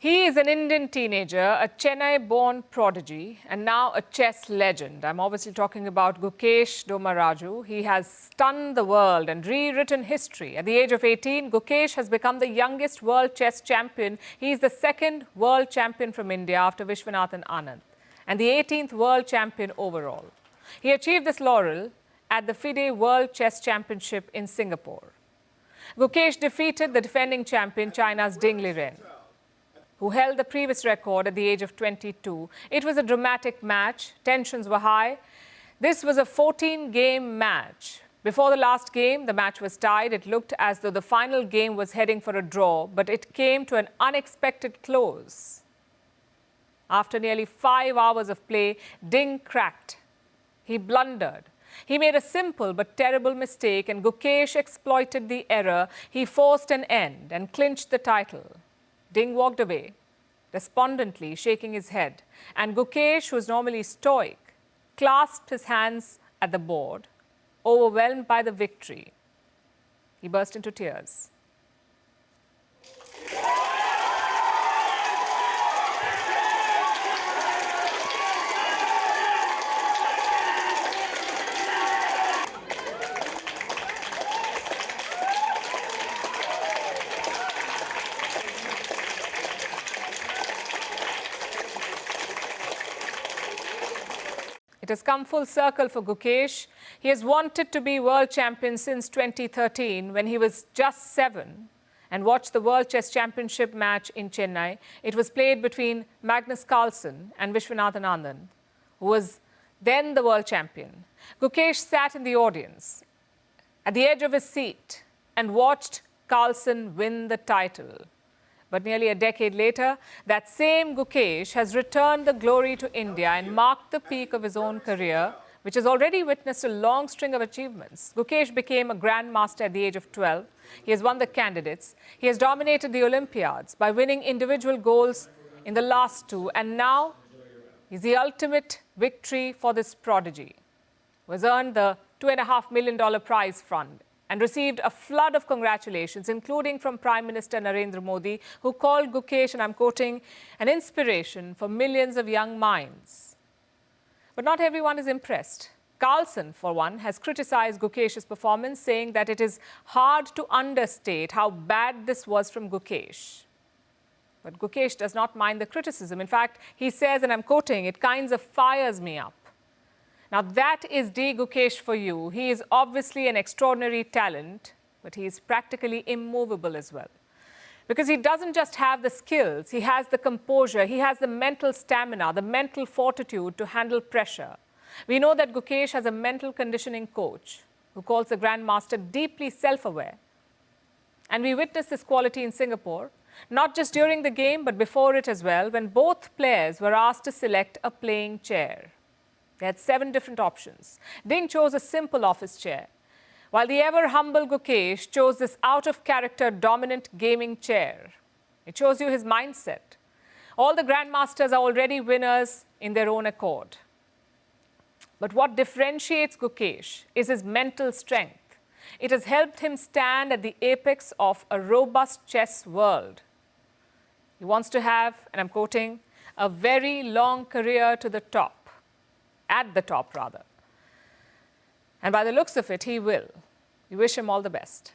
He is an Indian teenager, a Chennai-born prodigy, and now a chess legend. I'm obviously talking about Gukesh Dommaraju. He has stunned the world and rewritten history. At the age of 18, Gukesh has become the youngest world chess champion. He is the second world champion from India after Vishwanathan Anand, and the 18th world champion overall. He achieved this laurel at the FIDE World Chess Championship in Singapore. Gukesh defeated the defending champion, China's Liren, who held the previous record at the age of 22. It was a dramatic match. Tensions were high. This was a 14-game match. Before the last game, the match was tied. It looked as though the final game was heading for a draw, but it came to an unexpected close. After nearly 5 hours of play, Ding cracked. He blundered. He made a simple but terrible mistake, and Gukesh exploited the error. He forced an end and clinched the title. Ding walked away, despondently shaking his head, and Gukesh, who is normally stoic, clasped his hands at the board, overwhelmed by the victory. He burst into tears. It has come full circle for Gukesh. He has wanted to be world champion since 2013, when he was just 7 and watched the World Chess Championship match in Chennai. It was played between Magnus Carlsen and Vishwanathan Anand, who was then the world champion. Gukesh sat in the audience at the edge of his seat and watched Carlsen win the title. But nearly a decade later, that same Gukesh has returned the glory to India and marked the peak of his own career, which has already witnessed a long string of achievements. Gukesh became a grandmaster at the age of 12. He has won the candidates. He has dominated the Olympiads by winning individual golds in the last 2. And now, he's the ultimate victory for this prodigy, who has earned the $2.5 million prize fund and received a flood of congratulations, including from Prime Minister Narendra Modi, who called Gukesh, and I'm quoting, an inspiration for millions of young minds. But not everyone is impressed. Carlsen, for one, has criticized Gukesh's performance, saying that it is hard to understate how bad this was from Gukesh. But Gukesh does not mind the criticism. In fact, he says, and I'm quoting, "It kinds of fires me up." Now, that is D. Gukesh for you. He is obviously an extraordinary talent, but he is practically immovable as well. Because he doesn't just have the skills, he has the composure, he has the mental stamina, the mental fortitude to handle pressure. We know that Gukesh has a mental conditioning coach who calls the grandmaster deeply self-aware. And we witnessed this quality in Singapore, not just during the game, but before it as well, when both players were asked to select a playing chair. They had 7 different options. Ding chose a simple office chair, while the ever-humble Gukesh chose this out-of-character dominant gaming chair. It shows you his mindset. All the grandmasters are already winners in their own accord. But what differentiates Gukesh is his mental strength. It has helped him stand at the apex of a robust chess world. He wants to have, and I'm quoting, a very long career to the top. At the top, rather. And by the looks of it, he will. We wish him all the best.